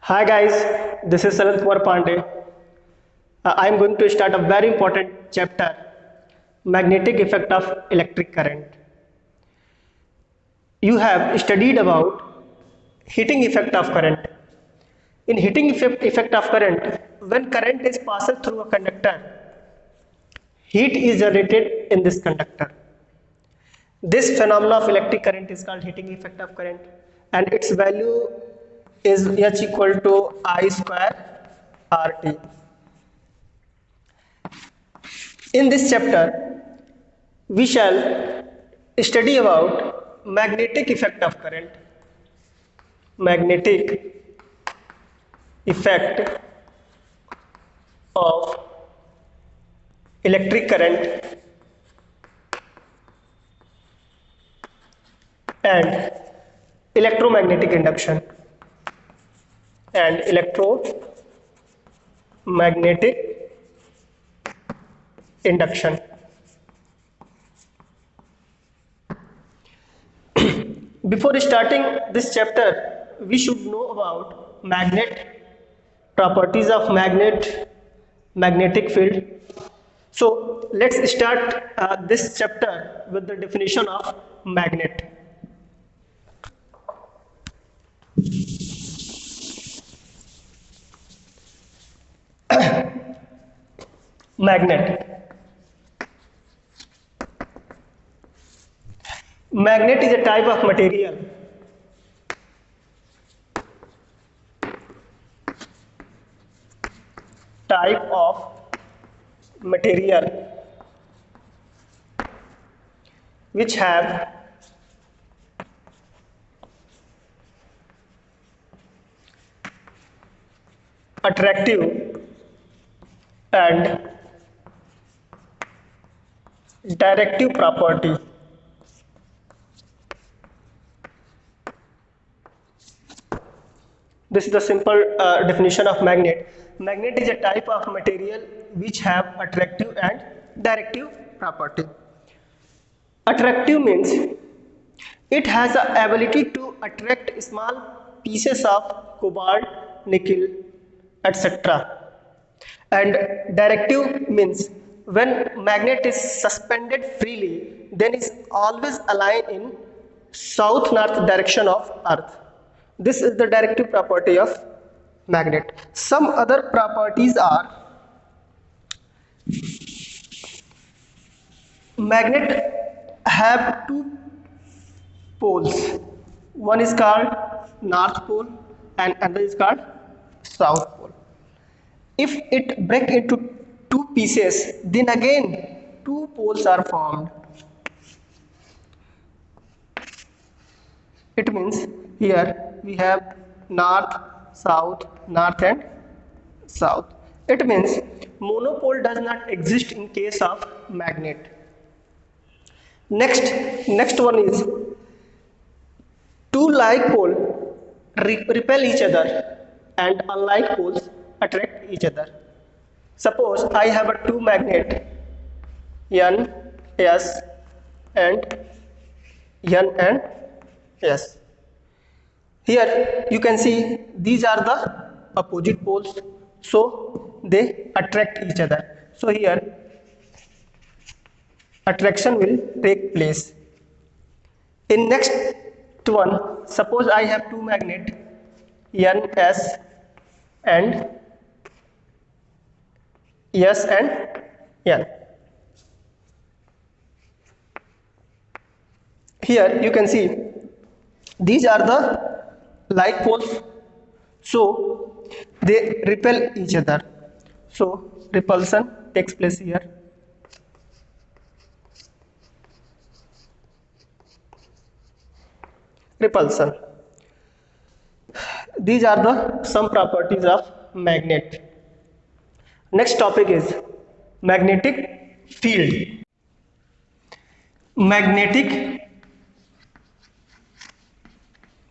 Hi guys, this is Sanat Kumar Pandey. I am going to start a very important chapter, magnetic effect of electric current. You have studied about heating effect of current. In effect of current, when current is passed through a conductor, heat is generated in this conductor. This phenomena of electric current is called heating effect of current, and its value is H equal to I square RT. In this chapter, we shall study about magnetic effect of current, magnetic effect of electric current, and electromagnetic induction and electromagnetic induction. Before starting this chapter, we should know about properties of magnetic field. So let's start this chapter with the definition of magnet. Magnet. Magnet is a type of material which have attractive and directive property. This is the simple definition of magnet. Magnet is a type of material which have attractive and directive property. Attractive means it has the ability to attract small pieces of cobalt, nickel, etc. And directive means when magnet is suspended freely, then is always aligned in south-north direction of Earth. This is the directive property of magnet. Some other properties are magnet have two poles. One is called north pole and another is called south pole. If it break into two pieces, then again two poles are formed. It means here we have north, north and south. It means monopole does not exist in case of magnet. Next one is two like poles repel each other and unlike poles attract each other. Suppose I have a two magnet N, S and N and S. Here you can see these are the opposite poles, so they attract each other. So here attraction will take place. In next one, suppose I have two magnet N, S and S and N. Here you can see these are the like poles, so they repel each other. So repulsion takes place here. Repulsion. These are the some properties of magnet. Next topic is magnetic field. Magnetic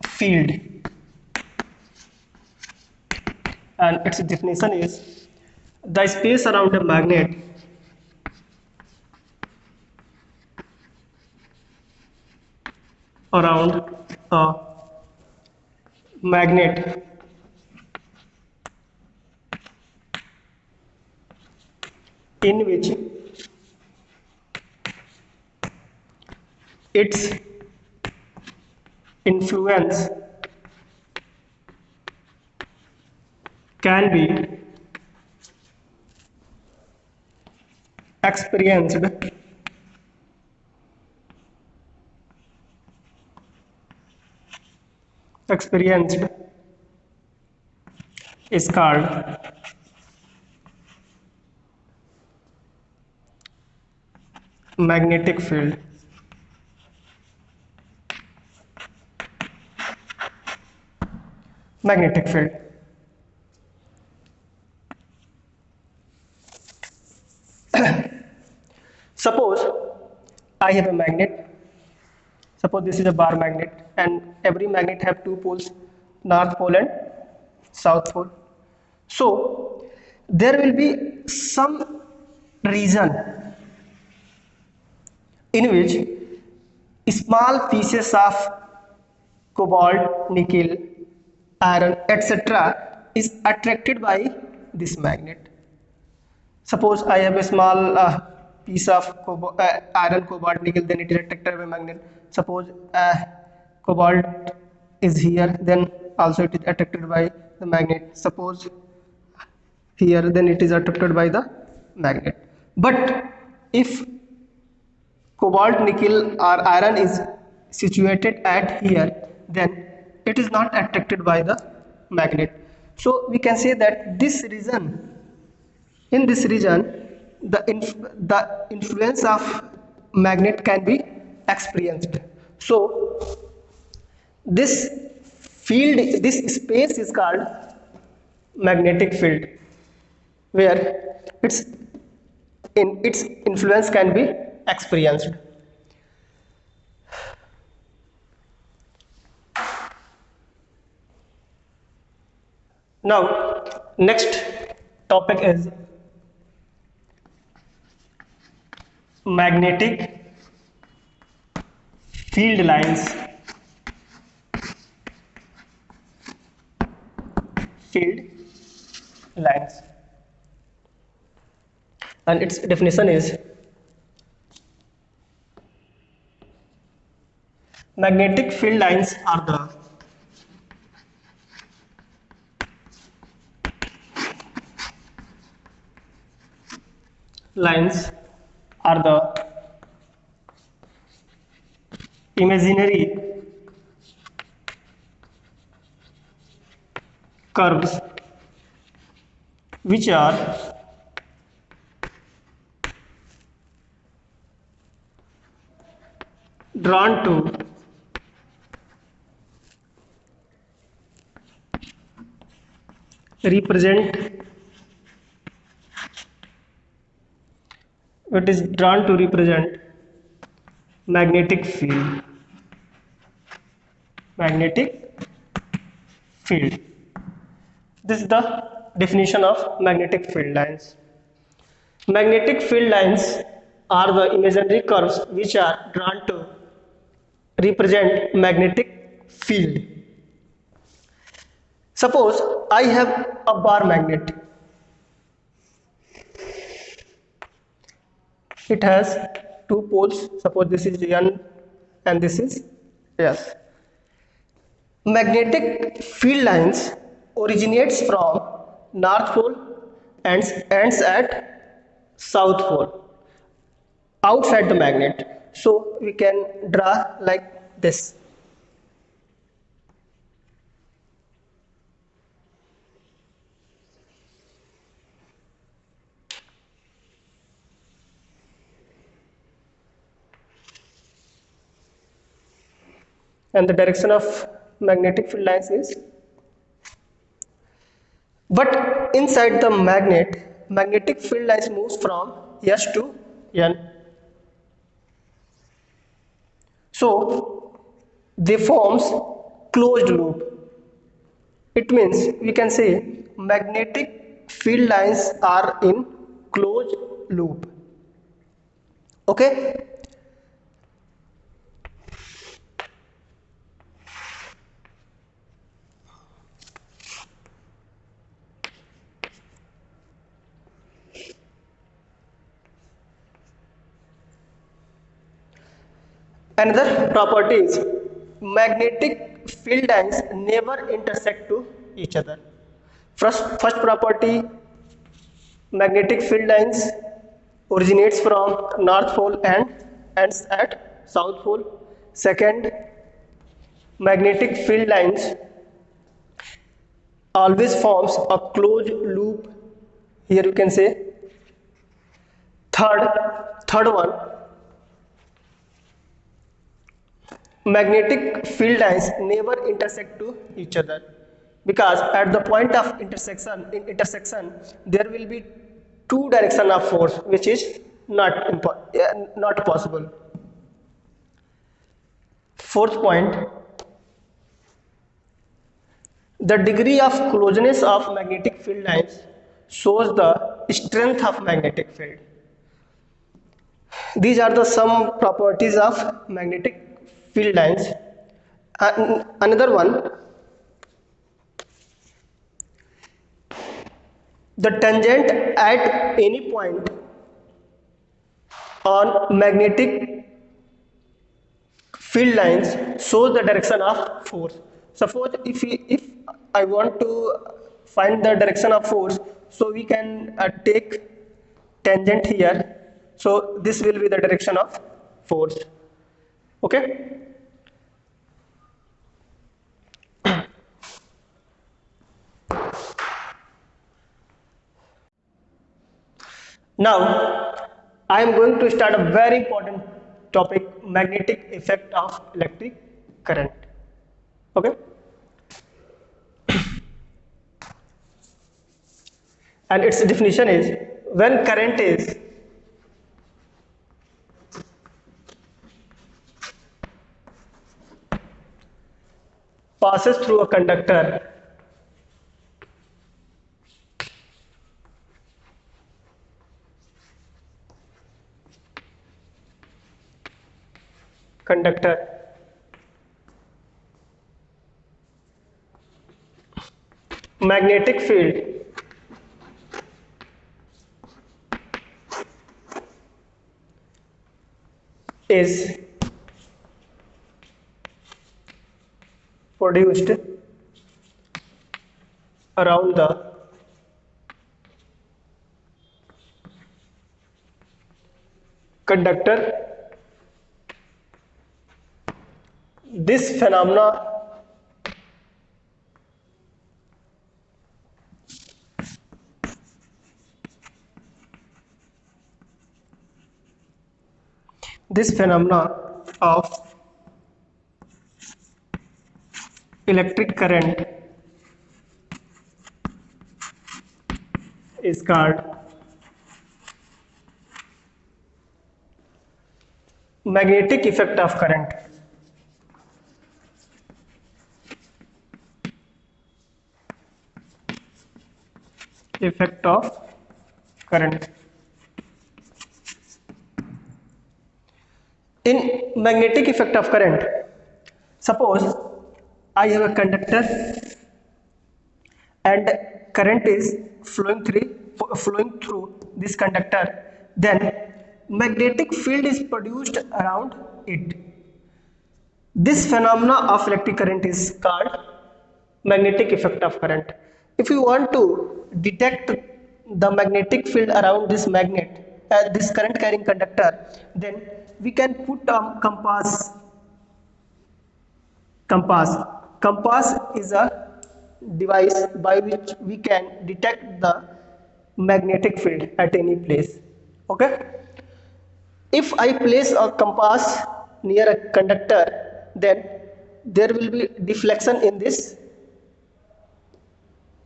field, and its definition is the space around a magnet around a magnet in which its influence can be experienced is called magnetic field. Magnetic field. Suppose I have a magnet. Suppose this is a bar magnet, and every magnet have two poles, north pole and south pole. So there will be some region in which small pieces of cobalt, nickel, iron, etc. is attracted by this magnet. Suppose I have a small piece of iron, cobalt, nickel, then it is attracted by magnet. Suppose cobalt is here, then also it is attracted by the magnet. Suppose here, then it is attracted by the magnet. But if cobalt, nickel or iron is situated at here, then it is not attracted by the magnet. So we can say that this region, in this region, the influence of magnet can be experienced. So this field, this space is called magnetic field, where its influence can be experienced. Now next topic is magnetic field lines. Field lines, and its definition is magnetic field lines are the lines are the imaginary curves which are drawn to represent magnetic field. This is the definition of magnetic field lines. Magnetic field lines are the imaginary curves which are drawn to represent magnetic field. Suppose I have a bar magnet. It has two poles. Suppose this is N and this is S. Magnetic field lines originates from north pole and ends at south pole outside the magnet. So we can draw like this. And the direction of magnetic field lines is, but inside the magnetic field lines moves from S to N. So they forms closed loop. It means we can say magnetic field lines are in closed loop. Okay. Another property is magnetic field lines never intersect to each other. First property, magnetic field lines originates from North Pole and ends at South Pole. Second, magnetic field lines always forms a closed loop. Here you can say. Third one, magnetic field lines never intersect to each other because at the point of intersection there will be two direction of force, which is not possible. Fourth point, the degree of closeness of magnetic field lines shows the strength of magnetic field. These are the some properties of magnetic field lines. Another one, the tangent at any point on magnetic field lines shows the direction of force. Suppose if I want to find the direction of force, so we can take tangent here. So this will be the direction of force. Okay. Now I am going to start a very important topic, magnetic effect of electric current. Okay. And its definition is when current is passes through a conductor magnetic field is produced around the conductor. This phenomena of electric current is called magnetic effect of current. Effect of current. In magnetic effect of current, suppose I have a conductor and current is flowing through this conductor, then magnetic field is produced around it. This phenomena of electric current is called magnetic effect of current. If you want to detect the magnetic field around this magnet, this current carrying conductor, then we can put a compass. Compass is a device by which we can detect the magnetic field at any place. Okay. If I place a compass near a conductor, then there will be deflection in this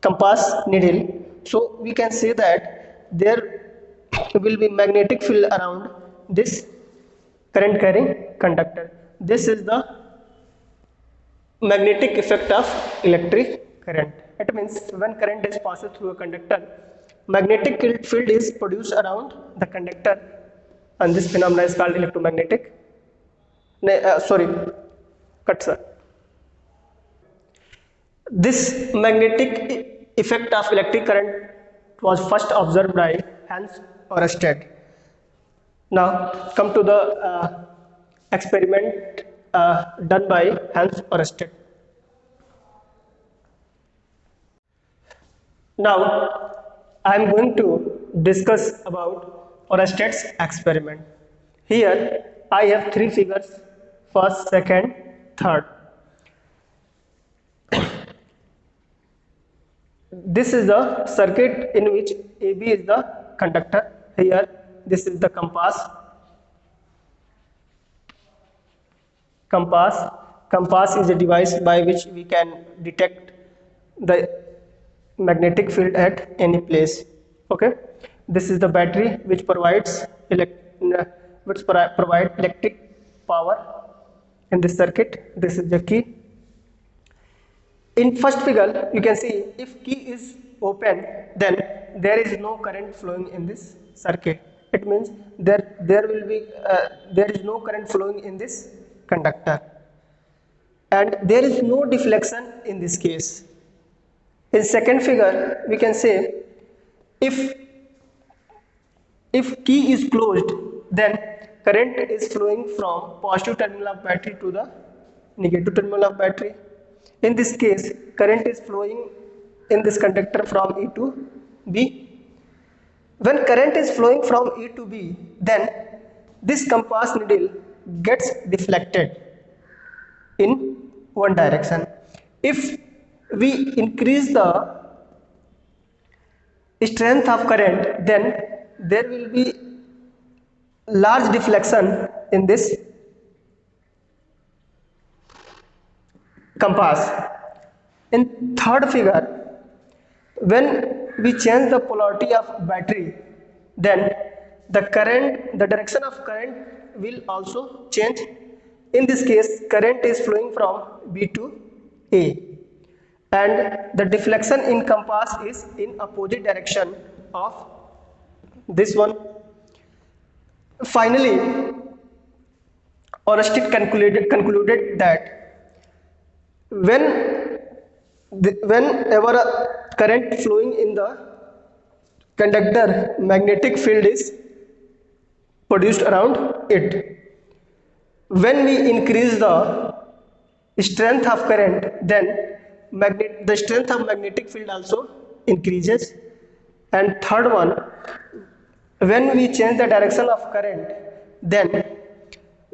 compass needle. So we can say that there will be magnetic field around this current carrying conductor. This is the magnetic effect of electric current. It means when current is passed through a conductor, magnetic field is produced around the conductor, and this phenomenon is called electromagnetic. This magnetic effect of electric current was first observed by Hans Oersted. Now come to the experiment done by Hans Ørsted. Now I am going to discuss about Ørsted's experiment. Here I have three figures: first, second, third. This is the circuit in which AB is the conductor. Here this is the compass. Compass is a device by which we can detect the magnetic field at any place. Okay, this is the battery which provides electric power in this circuit. This is the key. In first figure you can see, if key is open, then there is no current flowing in this circuit. It means there is no current flowing in this conductor, and there is no deflection in this case. In second figure we can say, if key is closed, then current is flowing from positive terminal of battery to the negative terminal of battery. In this case, current is flowing in this conductor from E to B. When current is flowing from E to B, then this compass needle gets deflected in one direction. If we increase the strength of current, then there will be large deflection in this compass. In third figure, when we change the polarity of battery, then the direction of current will also change. In this case, current is flowing from B to A, and the deflection in compass is in opposite direction of this one. Finally, Ørsted concluded that whenever a current flowing in the conductor, magnetic field is produced around it. When we increase the strength of current, then the strength of magnetic field also increases. And third one, when we change the direction of current, then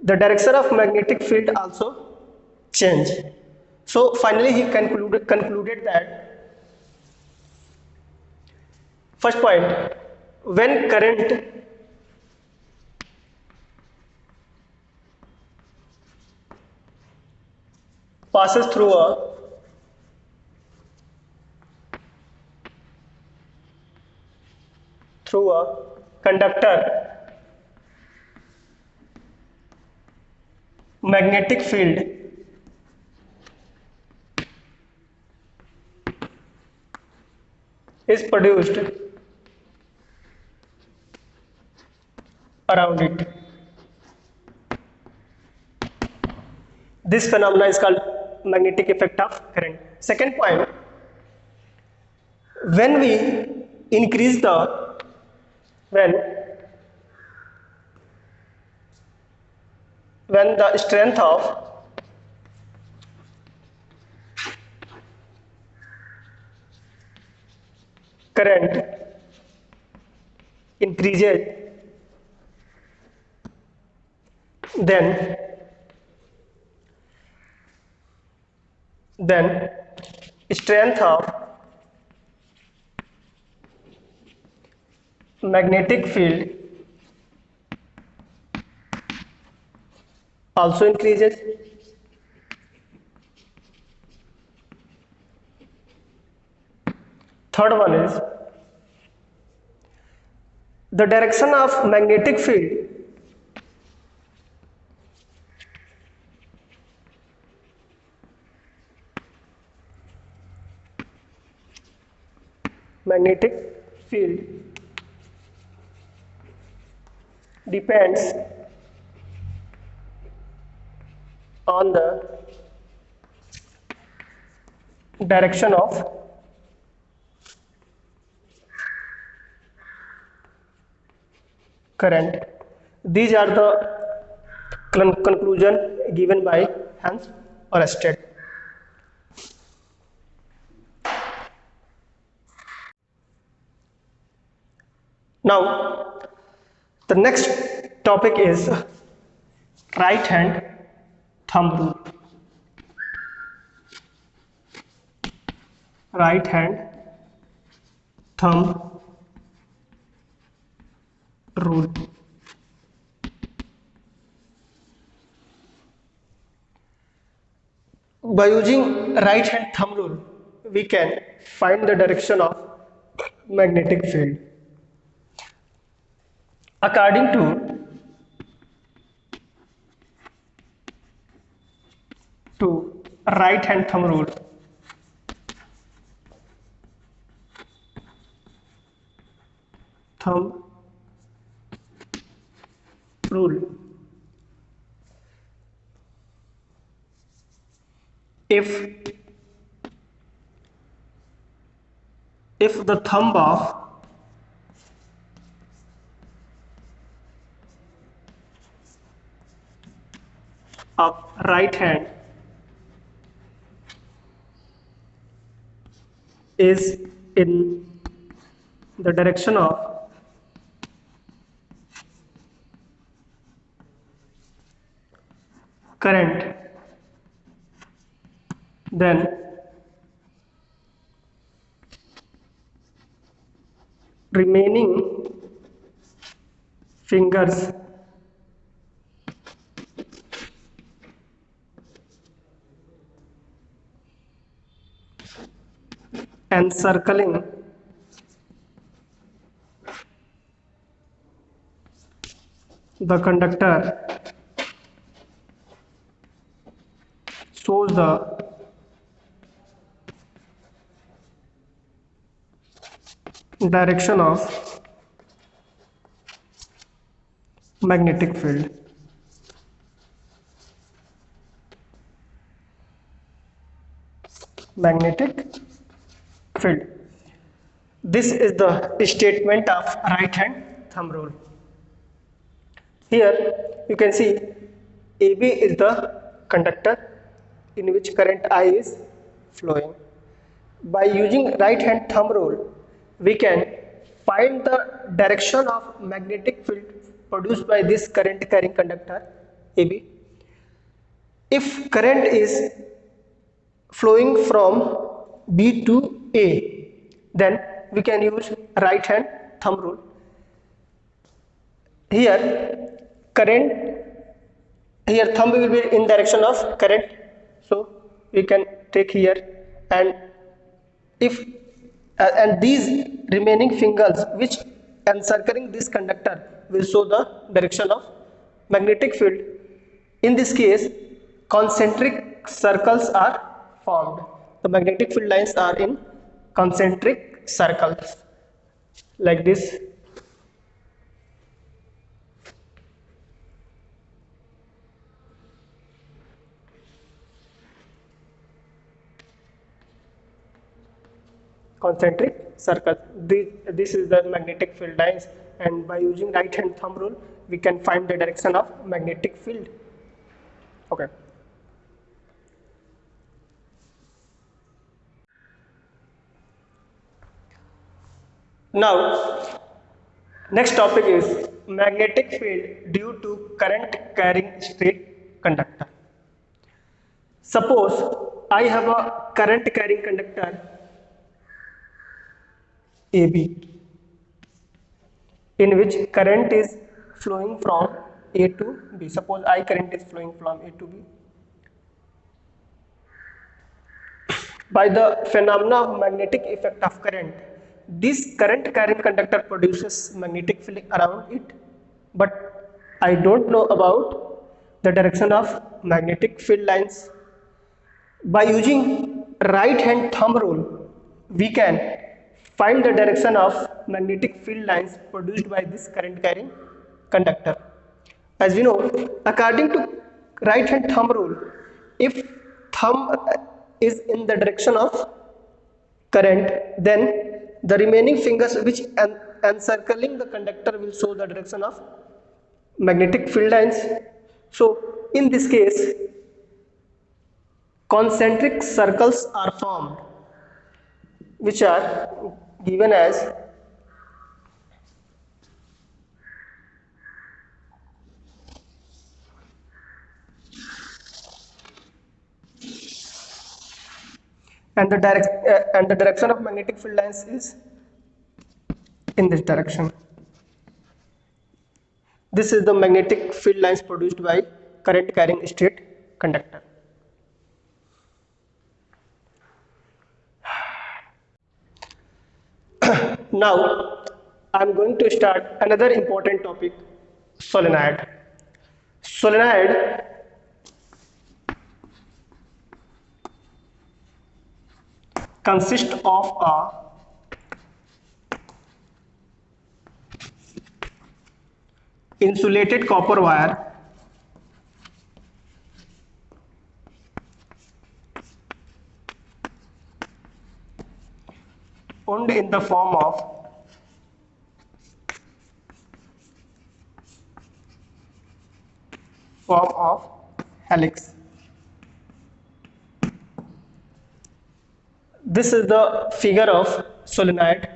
the direction of magnetic field also change. So finally he concluded that, first point, when current passes through a conductor, magnetic field is produced around it. This phenomena is called magnetic effect of current. Second point, when we increase the when the strength of current increases, then strength of magnetic field also increases. Third one is, the direction of magnetic field depends on the direction of current. These are the Conclusion given by Hans Ørsted. Now, the next topic is right hand thumb rule. Right hand thumb rule. By using right hand thumb rule, we can find the direction of magnetic field. According to right hand thumb rule, thumb rule, if the thumb of right hand is in the direction of current, then remaining fingers encircling the conductor shows the direction of magnetic field. Magnetic field. This is the statement of right hand thumb rule. Here you can see AB is the conductor in which current I is flowing. By using right hand thumb rule, we can find the direction of magnetic field produced by this current carrying conductor AB. If current is flowing from B to A, then we can use right hand thumb rule. Here thumb will be in direction of current, so we can take here, and if and these remaining fingers which encircling this conductor will show the direction of magnetic field. In this case, concentric circles are formed. The magnetic field lines are in concentric circles like this. Concentric circle. This is the magnetic field lines, and by using right hand thumb rule, we can find the direction of magnetic field. Okay. Now, next topic is magnetic field due to current carrying straight conductor. Suppose I have a current carrying conductor AB, in which current is flowing from A to B. Suppose I current is flowing from A to B. By the phenomena of magnetic effect of current, this current carrying conductor produces magnetic field around it, but I don't know about the direction of magnetic field lines. By using right hand thumb rule, we can find the direction of magnetic field lines produced by this current carrying conductor. As we know, according to right hand thumb rule, if thumb is in the direction of current, then the remaining fingers which encircling the conductor will show the direction of magnetic field lines. So in this case, concentric circles are formed, which are given as and the direction of magnetic field lines is in this direction. This is the magnetic field lines produced by current carrying straight conductor. Now I am going to start another important topic, solenoid. Solenoid consists of a insulated copper wire wound in the form of helix. This is the figure of solenoid.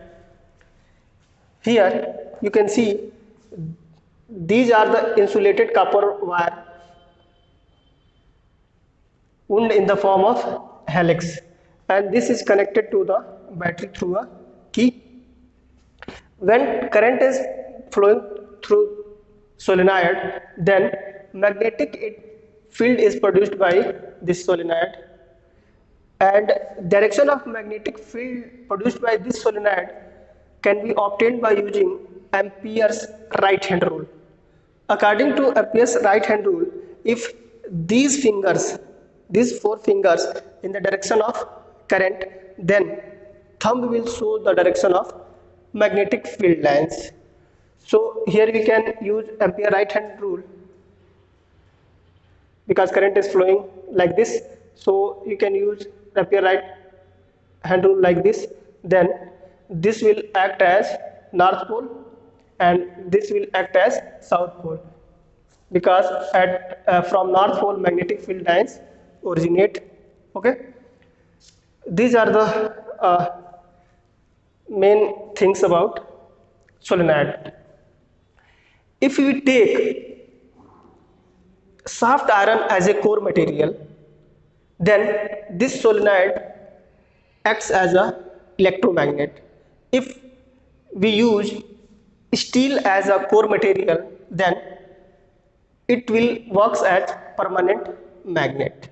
Here you can see these are the insulated copper wire wound in the form of helix, and this is connected to the battery through a key. When current is flowing through solenoid, then magnetic field is produced by this solenoid, and direction of magnetic field produced by this solenoid can be obtained by using Ampere's right hand rule. According to Ampere's right hand rule, if these four fingers in the direction of current, then thumb will show the direction of magnetic field lines. So here we can use Ampere right hand rule because current is flowing like this. So you can use Ampere right hand rule like this. Then this will act as north pole and this will act as south pole, because from north pole magnetic field lines originate. Okay, these are the main things about solenoid. If we take soft iron as a core material, then this solenoid acts as a electromagnet. If we use steel as a core material, then it will works as permanent magnet.